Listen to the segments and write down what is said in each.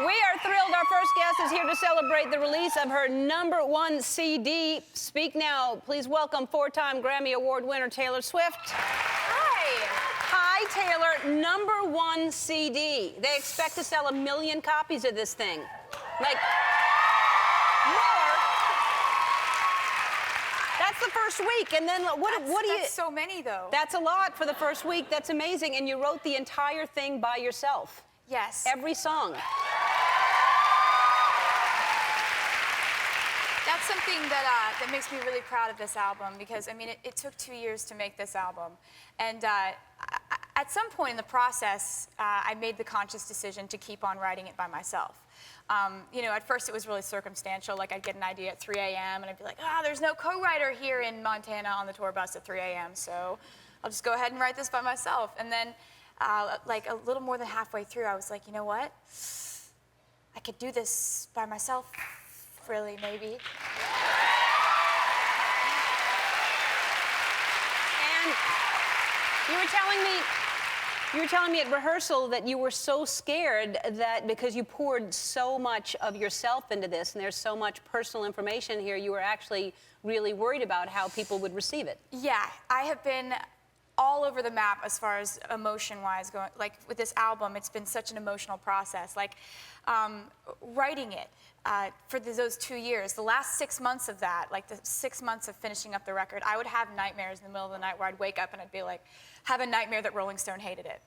We are thrilled. Our first guest is here to celebrate the release of her #1 CD. Speak Now. Please welcome four-time Grammy Award winner Taylor Swift. Hi. Hi, Taylor. #1 CD. They expect to sell 1 million copies of this thing. Like, more. That's the first week. And then what do you... That's so many, though. That's a lot for the first week. That's amazing. And you wrote the entire thing by yourself. Yes. Every song. That's something that makes me really proud of this album because, I mean, it took 2 years to make this album. And at some point in the process, I made the conscious decision to keep on writing it by myself. You know, at first it was really circumstantial. Like, I'd get an idea at 3 a.m. and I'd be like, there's no co-writer here in Montana on the tour bus at 3 a.m., so I'll just go ahead and write this by myself. And then, like, a little more than halfway through, I was like, you know what? I could do this by myself, really, maybe. And you were telling me at rehearsal that you were so scared that because you poured so much of yourself into this and there's so much personal information here, you were actually really worried about how people would receive it. Yeah, I have been all over the map as far as emotion-wise going. Like, with this album, it's been such an emotional process. Like, writing it for those 2 years, the last 6 months of that, like the 6 months of finishing up the record, I would have nightmares in the middle of the night where I'd wake up and I'd be like, have a nightmare that Rolling Stone hated it.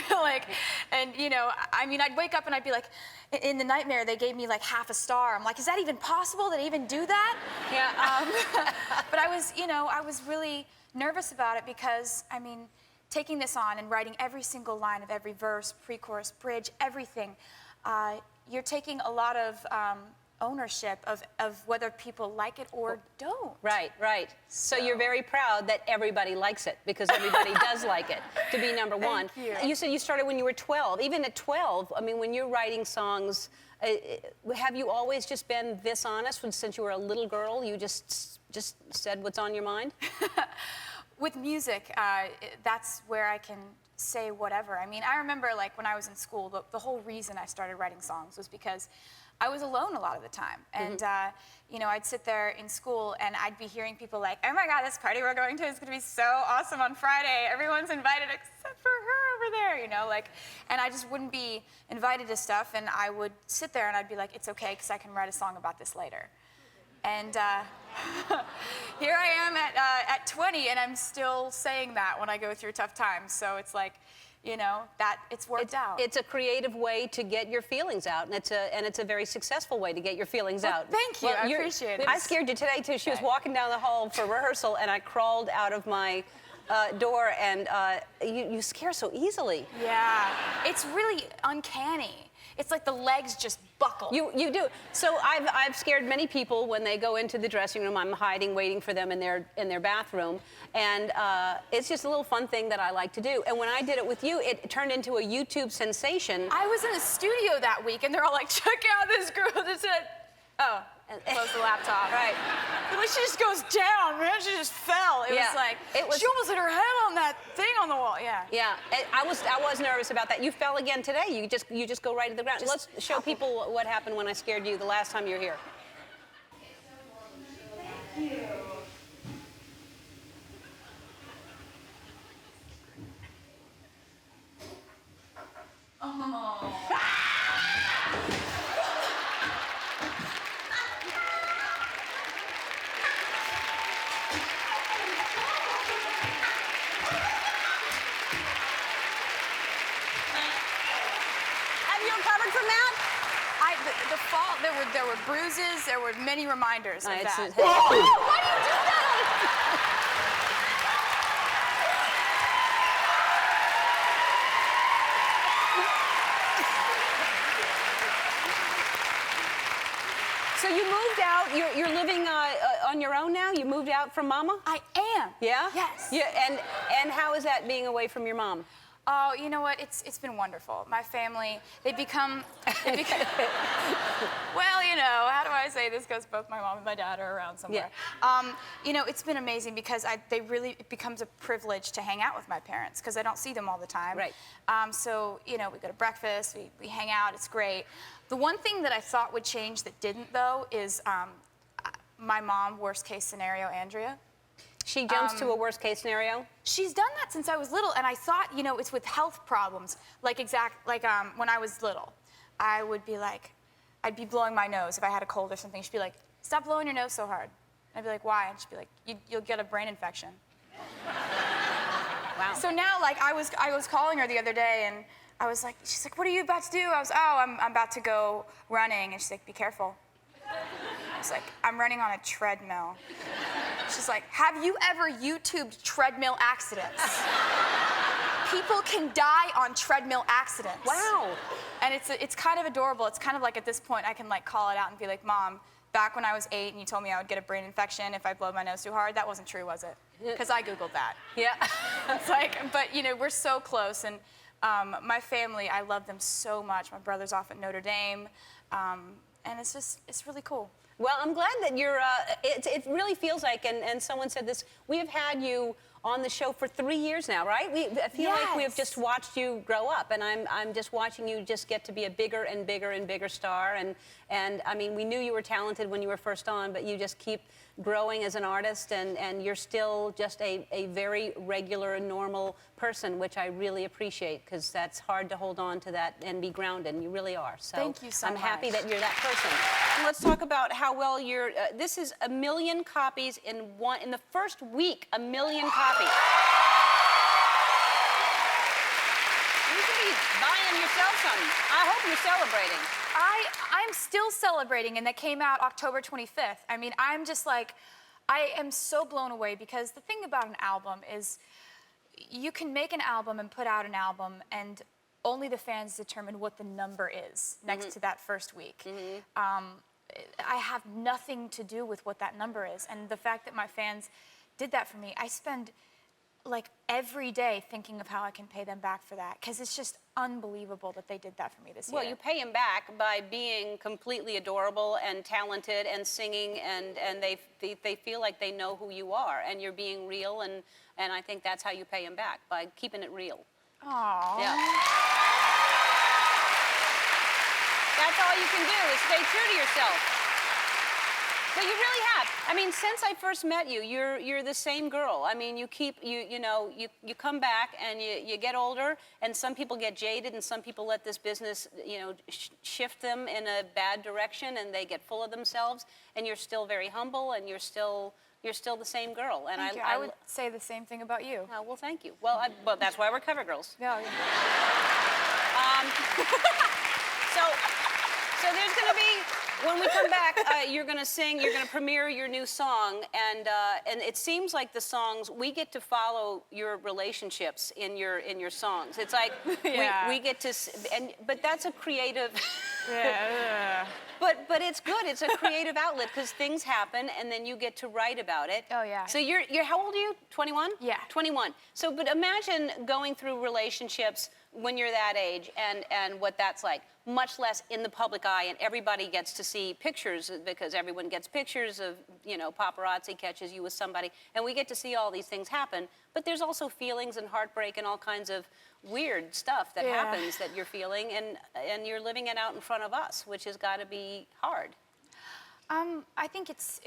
Like, and you know, I mean, I'd wake up and I'd be like, in the nightmare, they gave me like half a star. I'm like, is that even possible? Did I even do that? Yeah. But I was, you know, I was really nervous about it because, I mean, taking this on and writing every single line of every verse, pre-chorus, bridge, everything, you're taking a lot of ownership of whether people like it or don't. Right, right. So you're very proud that everybody likes it because everybody does like it, to be #1. Thank you. You said you started when you were 12. Even at 12, I mean, when you're writing songs, have you always just been this honest since you were a little girl? You just said what's on your mind? With music, that's where I can say whatever. I mean, I remember, like, when I was in school, the whole reason I started writing songs was because I was alone a lot of the time. And, you know, I'd sit there in school and I'd be hearing people like, oh my God, this party we're going to is going to be so awesome on Friday. Everyone's invited except for her over there, you know, like, and I just wouldn't be invited to stuff. And I would sit there and I'd be like, it's okay, because I can write a song about this later. And here I am at 20, and I'm still saying that when I go through tough times. So it's like, you know, that it's worked out. It's a creative way to get your feelings out, and it's a very successsul way to get your feelings out. Thank you. I appreciate it. I scared you today too. She was walking down the hall for rehearsal, and I crawled out of my door, and you scare so easily. Yeah, it's really uncanny. It's like the legs just buckle. You do. So I've scared many people when they go into the dressing room. I'm hiding, waiting for them in their bathroom, and it's just a little fun thing that I like to do. And when I did it with you, it turned into a YouTube sensation. I was in the studio that week, and they're all like, "Check out this girl that said." Oh, close the laptop. Right. Like, she just goes down, man. She just fell. It was like, she almost hit her head on that thing on the wall. Yeah. Yeah. I was nervous about that. You fell again today. You just go right to the ground. Let's show people what happened when I scared you the last time you were here. Thank you. Oh. From that? The fall, there were bruises, there were many reminders of that. Whoa! Why do you do that? So you moved out, you're living on your own now? You moved out from Mama? I am. Yeah? Yes. Yeah, and how is that being away from your mom? Oh, you know what? It's been wonderful. My family, they become well, you know, how do I say this? Because both my mom and my dad are around somewhere. You know, it's been amazing because it becomes a privilege to hang out with my parents because I don't see them all the time. Right. So, you know, we go to breakfast, we hang out, it's great. The one thing that I thought would change that didn't, though, is my mom, worst case scenario, Andrea. She jumps to a worst case scenario? She's done that since I was little, and I thought, you know, it's with health problems. Like when I was little, I would be like, I'd be blowing my nose if I had a cold or something. She'd be like, stop blowing your nose so hard. I'd be like, why? And she'd be like, you'll get a brain infection. Wow. So now, like, I was calling her the other day, and I was like, she's like, what are you about to do? I was, oh, I'm about to go running, and she's like, be careful. I was like, I'm running on a treadmill. She's like, have you ever YouTubed treadmill accidents? People can die on treadmill accidents. Wow. And it's kind of adorable. It's kind of like at this point I can like call it out and be like, Mom, back when I was 8 and you told me I would get a brain infection if I blowed my nose too hard, that wasn't true, was it? Because I Googled that. Yeah. It's like, but you know, we're so close, and my family, I love them so much. My brother's off at Notre Dame, and it's really cool. Well, I'm glad that you're, it really feels like, and someone said this, we have had you on the show for 3 years now, right? I feel like we have just watched you grow up, and I'm just watching you just get to be a bigger and bigger and bigger star, and I mean, we knew you were talented when you were first on, but you just keep growing as an artist, and you're still just a very regular and normal person, which I really appreciate, because that's hard to hold on to that and be grounded, and you really are. So thank you so much. I'm happy that you're that person. And let's talk about how well you're, this is 1 million copies in the first week, 1 million copies. You should be buying yourself some. I hope you're celebrating. I'm still celebrating, and that came out October 25th. I mean, I'm just like, I am so blown away, because the thing about an album is you can make an album and put out an album, and only the fans determine what the number is next to that first week. I have nothing to do with what that number is, and the fact that my fans did that for me, I spend like every day thinking of how I can pay them back for that, because it's just unbelievable that they did that for me this year. Well, you pay them back by being completely adorable and talented and singing, and they feel like they know who you are, and you're being real, and I think that's how you pay them back, by keeping it real. Aww. Yeah. That's all you can do, is stay true to yourself. But you really have. I mean, since I first met you, you're the same girl. I mean, you keep, you know, you come back and you get older, and some people get jaded, and some people let this business, you know, shift them in a bad direction, and they get full of themselves, and you're still very humble, and you're still the same girl. And Thank you. I would say the same thing about you. Oh, well, thank you. Well, well, that's why we're cover girls. Yeah. So there's going to be, when we come back, you're going to sing, you're going to premiere your new song, and it seems like the songs, we get to follow your relationships in your songs. It's like we get to, but that's a creative. Yeah. But it's good. It's a creative outlet, because things happen, and then you get to write about it. Oh, yeah. So you're how old are you? 21? Yeah. 21. So, but imagine going through relationships when you're that age, and what that's like. Much less in the public eye, and everybody gets to see pictures, because everyone gets pictures of, you know, paparazzi catches you with somebody, and we get to see all these things happen. But there's also feelings and heartbreak and all kinds of weird stuff that happens that you're feeling, and you're living it out in front of us, which has got to be hard. I think it's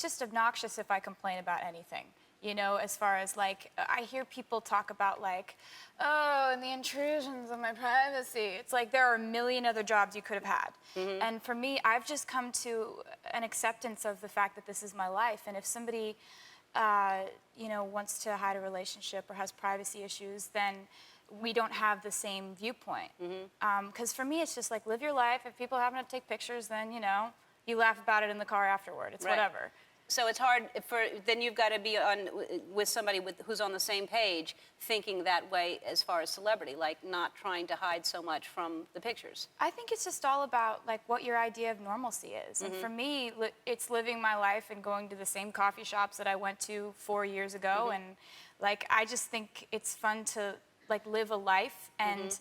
just obnoxious if I complain about anything. You know, as far as like, I hear people talk about like, oh, and the intrusions on my privacy. It's like there are a million other jobs you could have had. And for me, I've just come to an acceptance of the fact that this is my life. And if somebody, you know, wants to hide a relationship or has privacy issues, then we don't have the same viewpoint. Because for me, it's just like, live your life. If people happen to take pictures, then, you know, you laugh about it in the car afterward. It's whatever. So it's hard then you've got to be with somebody who's on the same page, thinking that way as far as celebrity, like not trying to hide so much from the pictures. I think it's just all about like what your idea of normalcy is. And for me, it's living my life and going to the same coffee shops that I went to 4 years ago, and Like, I just think it's fun to like live a life and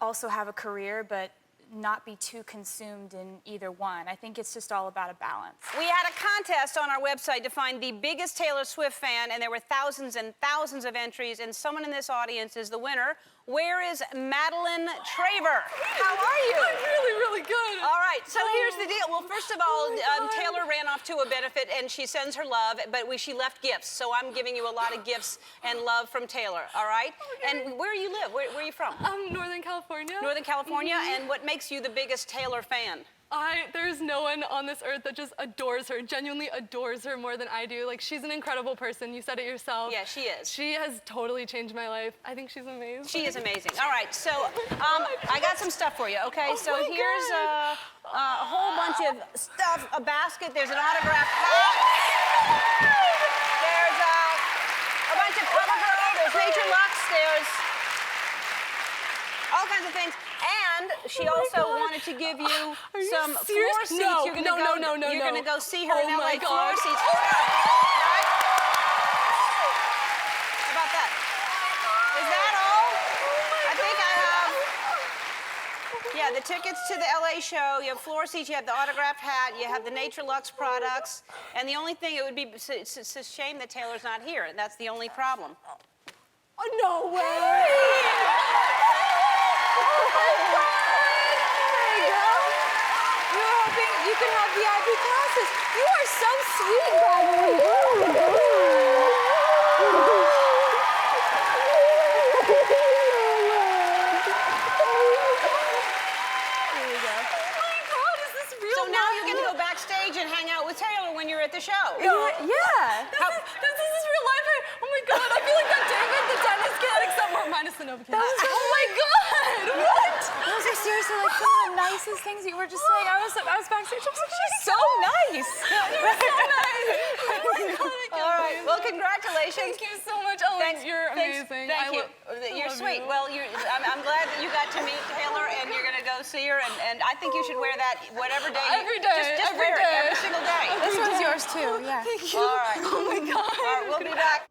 also have a career, but not be too consumed in either one. I think it's just all about a balance. We had a contest on our website to find the biggest Taylor Swift fan, and there were thousands and thousands of entries, and someone in this audience is the winner. Where is Madeline Traver? How are you? I'm really, really good. All right, so here's the deal. Well, first of all, Taylor ran off to a benefit, and she sends her love, but she left gifts, so I'm giving you a lot of gifts and love from Taylor, all right? Okay. And where do you live? Where are you from? Northern California. Northern California, and what makes you the biggest Taylor fan? There's no one on this earth that just adores her, genuinely adores her more than I do. Like, she's an incredible person. You said it yourself. Yeah, she is. She has totally changed my life. I think she's amazing. She is amazing. All right, so I got some stuff for you, okay? So here's a whole bunch of stuff, a basket. There's an autographed hat. There's a bunch of CoverGirl. There's Nature Lux. There's all kinds of things. And she also wanted to give you some floor seats. No, You're gonna go see her in LA. Floor seats. Right? How about that? Is that all? I think I have. Yeah, the tickets to the LA show. You have floor seats. You have the autographed hat. You have the Nature Lux products. And the only thing, it's a shame that Taylor's not here. And that's the only problem. Oh, no way! You can have VIP classes. You are so sweet, by the way. So now you're going to go backstage and hang out with Taylor when you're at the show. Yeah. This is real life. Oh my God, I feel like that David the tennis kid, except more minus the Nova kid. Oh my God, what? Those are seriously like some of the nicest things you were just saying. I was backstage. I was like, she's so nice. You're so nice. Oh my God, I can't All right. believe Well, it. congratulations. Thank you so much, Ellen. You're amazing. Thank you. You're love sweet. you. Well, I'm glad that you got to meet Taylor, and you're going to go see her. And I think you should wear that whatever day. Every day. Just every wear day. it every single day. This one's yours too. Yeah. Thank you. All right. Oh my God. All right. We'll be back.